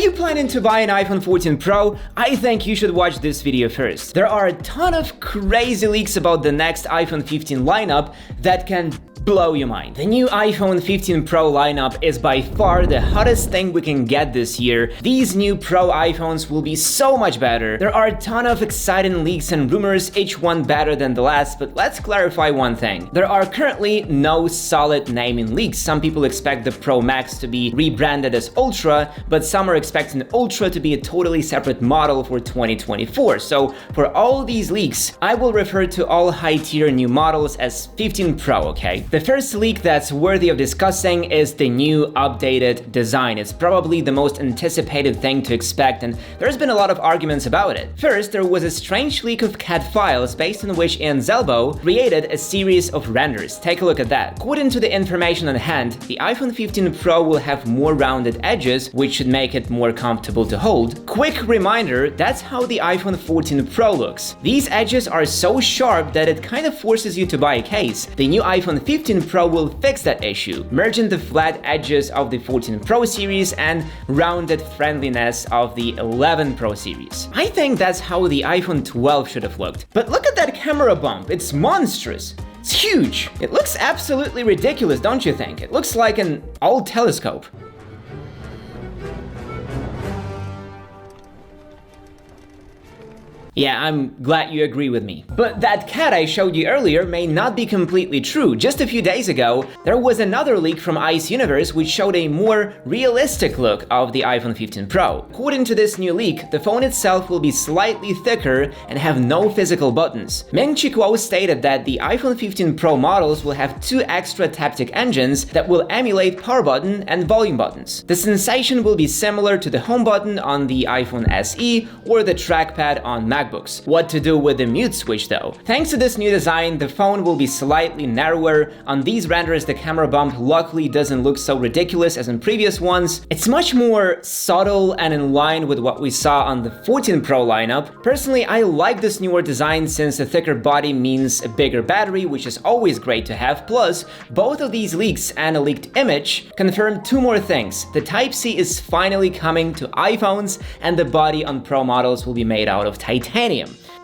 you planning to buy an iPhone 14 Pro? I think you should watch this video first. There are a ton of crazy leaks about the next iPhone 15 lineup that can blow your mind. The new iPhone 15 Pro lineup is by far the hottest thing we can get this year. These new Pro iPhones will be so much better. There are a ton of exciting leaks and rumors, each one better than the last, but let's clarify one thing. There are currently no solid naming leaks. Some people expect the Pro Max to be rebranded as Ultra, but some are expecting Ultra to be a totally separate model for 2024. So for all these leaks, I will refer to all high-tier new models as 15 Pro, okay? The first leak that's worthy of discussing is the new updated design. It's probably the most anticipated thing to expect, and there's been a lot of arguments about it. First, there was a strange leak of CAD files based on which Ian Zelbo created a series of renders. Take a look at that. According to the information on hand, the iPhone 15 Pro will have more rounded edges, which should make it more comfortable to hold. Quick reminder, that's how the iPhone 14 Pro looks. These edges are so sharp that it kind of forces you to buy a case. The new iPhone 15 Pro will fix that issue, merging the flat edges of the 14 Pro series and rounded friendliness of the 11 Pro series. I think that's how the iPhone 12 should have looked. But look at that camera bump, it's monstrous. It's huge. It looks absolutely ridiculous, don't you think? It looks like an old telescope. Yeah, I'm glad you agree with me. But that cat I showed you earlier may not be completely true. Just a few days ago, there was another leak from Ice Universe which showed a more realistic look of the iPhone 15 Pro. According to this new leak, the phone itself will be slightly thicker and have no physical buttons. Meng-Chi Kuo stated that the iPhone 15 Pro models will have 2 extra taptic engines that will emulate power button and volume buttons. The sensation will be similar to the home button on the iPhone SE or the trackpad on MacBooks. What to do with the mute switch though? Thanks to this new design, the phone will be slightly narrower. On these renders, the camera bump luckily doesn't look so ridiculous as in previous ones. It's much more subtle and in line with what we saw on the 14 Pro lineup. Personally, I like this newer design since a thicker body means a bigger battery, which is always great to have. Plus, both of these leaks and a leaked image confirm 2 more things. The Type-C is finally coming to iPhones, and the body on Pro models will be made out of titanium.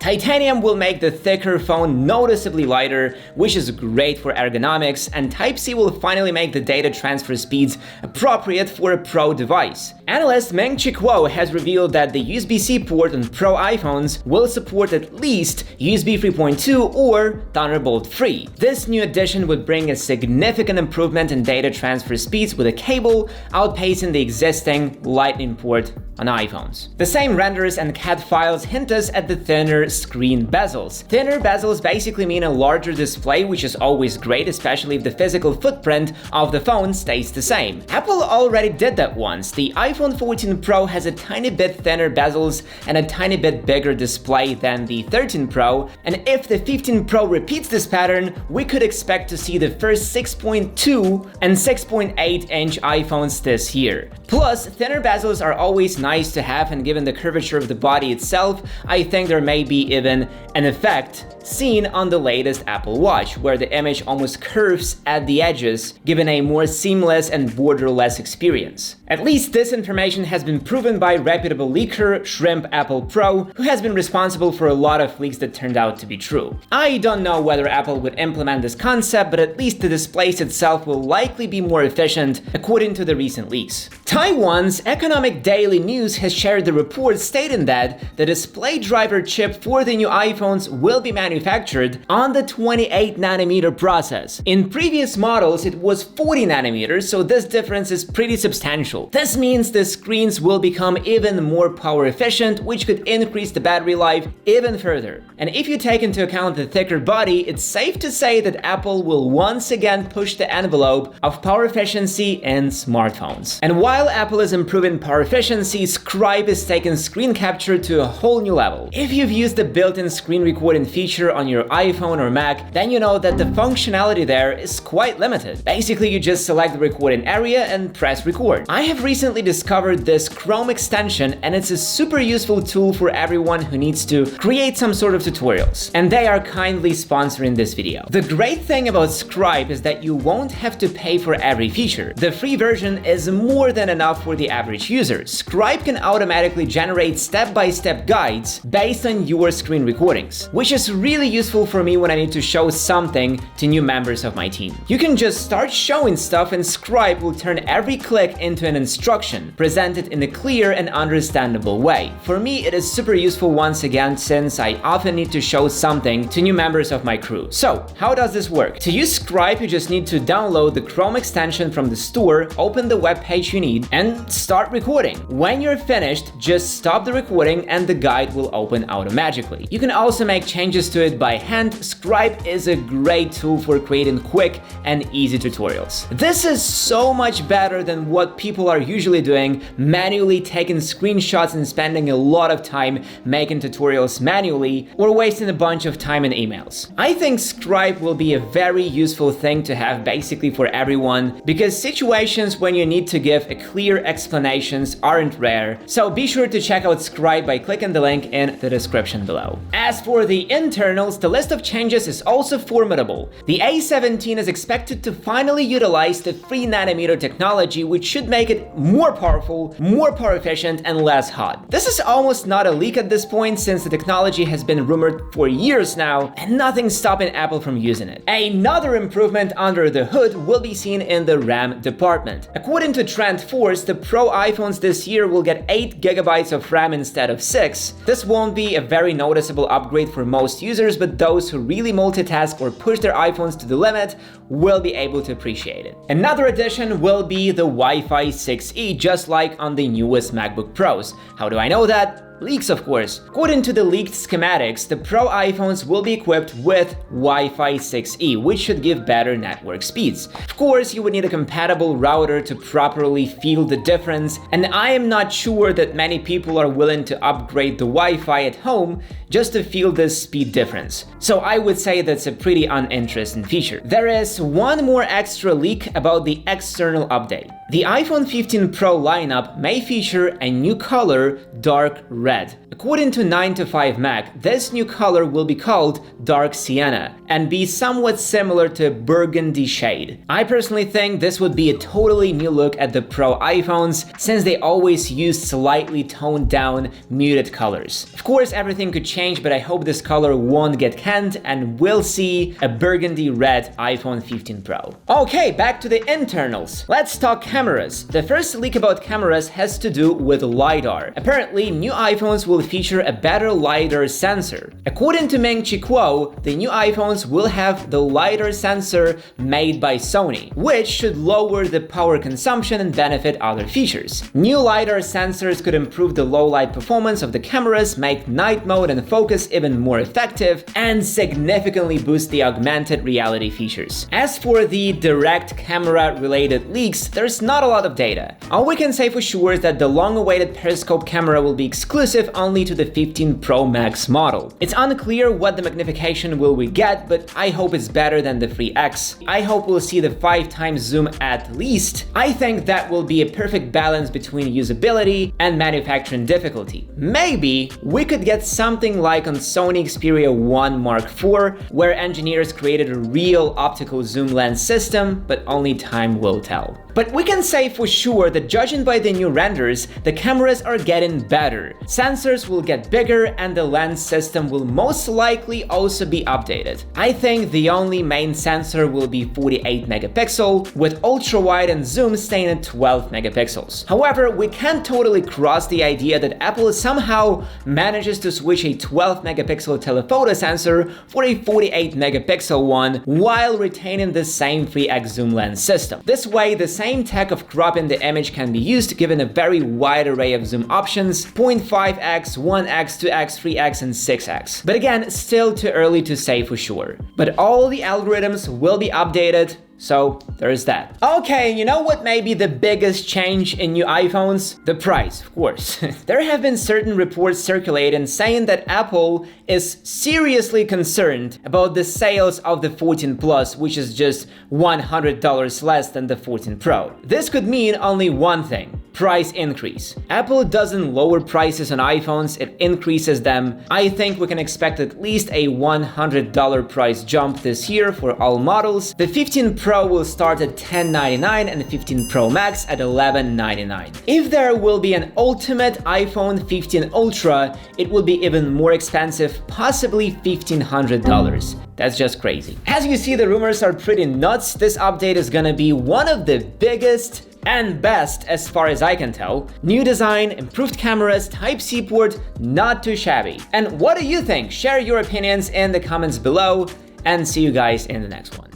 Titanium will make the thicker phone noticeably lighter, which is great for ergonomics, and Type-C will finally make the data transfer speeds appropriate for a Pro device. Analyst Meng-Chi Kuo has revealed that the USB-C port on Pro iPhones will support at least USB 3.2 or Thunderbolt 3. This new addition would bring a significant improvement in data transfer speeds with a cable outpacing the existing Lightning port on iPhones. The same renders and CAD files hint us at the thinner screen bezels. Thinner bezels basically mean a larger display, which is always great, especially if the physical footprint of the phone stays the same. Apple already did that once. The iPhone 14 Pro has a tiny bit thinner bezels and a tiny bit bigger display than the 13 Pro, and if the 15 Pro repeats this pattern, we could expect to see the first 6.2 and 6.8 inch iPhones this year. Plus, thinner bezels are always nice to have, and given the curvature of the body itself, I think there may be even an effect seen on the latest Apple Watch, where the image almost curves at the edges, giving a more seamless and borderless experience. At least this information has been proven by reputable leaker Shrimp Apple Pro, who has been responsible for a lot of leaks that turned out to be true. I don't know whether Apple would implement this concept, but at least the display itself will likely be more efficient, according to the recent leaks. Taiwan's Economic Daily News has shared the report stating that the display driver chip for the new iPhones will be manufactured on the 28nm process. In previous models, it was 40nm, so this difference is pretty substantial. This means the screens will become even more power efficient, which could increase the battery life even further. And if you take into account the thicker body, it's safe to say that Apple will once again push the envelope of power efficiency in smartphones. And while Apple is improving power efficiency, Scribe is taking screen capture to a whole new level. If you've used the built-in screen recording feature feature on your iPhone or Mac, then you know that the functionality there is quite limited. Basically, you just select the recording area and press record. I have recently discovered this Chrome extension, and it's a super useful tool for everyone who needs to create some sort of tutorials. And they are kindly sponsoring this video. The great thing about Scribe is that you won't have to pay for every feature. The free version is more than enough for the average user. Scribe can automatically generate step-by-step guides based on your screen recordings, which is really useful for me when I need to show something to new members of my team. You can just start showing stuff and Scribe will turn every click into an instruction, presented in a clear and understandable way. For me, it is super useful once again since I often need to show something to new members of my crew. So, how does this work? To use Scribe, you just need to download the Chrome extension from the store, open the web page you need, and start recording. When you're finished, just stop the recording and the guide will open automatically. You can also make changes to it by hand. Scribe is a great tool for creating quick and easy tutorials. This is so much better than what people are usually doing, manually taking screenshots and spending a lot of time making tutorials manually or wasting a bunch of time in emails. I think Scribe will be a very useful thing to have basically for everyone because situations when you need to give a clear explanations aren't rare, so be sure to check out Scribe by clicking the link in the description below. As for the internals, the list of changes is also formidable. The A17 is expected to finally utilize the 3nm technology, which should make it more powerful, more power efficient, and less hot. This is almost not a leak at this point since the technology has been rumored for years now and nothing's stopping Apple from using it. Another improvement under the hood will be seen in the RAM department. According to TrendForce, the Pro iPhones this year will get 8 GB of RAM instead of 6. This won't be a very noticeable upgrade for most users, but those who really multitask or push their iPhones to the limit will be able to appreciate it. Another addition will be the Wi-Fi 6E, just like on the newest MacBook Pros. How do I know that? Leaks, of course. According to the leaked schematics, the Pro iPhones will be equipped with Wi-Fi 6E, which should give better network speeds. Of course, you would need a compatible router to properly feel the difference, and I am not sure that many people are willing to upgrade the Wi-Fi at home just to feel this speed difference. So I would say that's a pretty uninteresting feature. There is one more extra leak about the external update. The iPhone 15 Pro lineup may feature a new color, dark red. According to 9to5Mac, this new color will be called Dark Sienna and be somewhat similar to burgundy shade. I personally think this would be a totally new look at the Pro iPhones since they always use slightly toned down, muted colors. Of course, everything could change, but I hope this color won't get canned and we'll see a burgundy red iPhone 15 Pro. Okay, back to the internals. Let's talk cameras. The first leak about cameras has to do with LiDAR. Apparently, new iPhones will feature a better LiDAR sensor. According to Meng-Chi Kuo, the new iPhones will have the LiDAR sensor made by Sony, which should lower the power consumption and benefit other features. New LiDAR sensors could improve the low light performance of the cameras, make night mode and focus even more effective, and significantly boost the augmented reality features. As for the direct camera related leaks, there's not a lot of data. All we can say for sure is that the long-awaited periscope camera will be exclusive only to the 15 Pro Max model. It's unclear what the magnification will we get, but I hope it's better than the 3x. I hope we'll see the 5x zoom at least. I think that will be a perfect balance between usability and manufacturing difficulty. Maybe we could get something like on Sony Xperia 1 Mark IV, where engineers created a real optical zoom lens system, but only time will tell. But we can say for sure that judging by the new renders, the cameras are getting better. Sensors will get bigger and the lens system will most likely also be updated. I think the only main sensor will be 48 megapixel, with ultra-wide and zoom staying at 12 megapixels. However, we can't totally cross the idea that Apple somehow manages to switch a 12 megapixel telephoto sensor for a 48 megapixel one while retaining the same 3x zoom lens system. This way, the same tech of cropping the image can be used given a very wide array of zoom options: 0.5x, 1x, 2x, 3x, and 6x. But again, still too early to say for sure. But all the algorithms will be updated, So there's that. Okay, you know what may be the biggest change in new iPhones? The price, of course. There have been certain reports circulating saying that Apple is seriously concerned about the sales of the 14 Plus, which is just $100 less than the 14 Pro. This could mean only one thing: price increase. Apple doesn't lower prices on iPhones, it increases them. I think we can expect at least a $100 price jump this year for all models. The 15 Pro will start at $1099 and the 15 Pro Max at $1199. If there will be an ultimate iPhone 15 Ultra, it will be even more expensive, possibly $1,500. That's just crazy. As you see, the rumors are pretty nuts. This update is gonna be one of the biggest and best as far as I can tell. New design, improved cameras, Type-C port, not too shabby. And what do you think? Share your opinions in the comments below, and see you guys in the next one.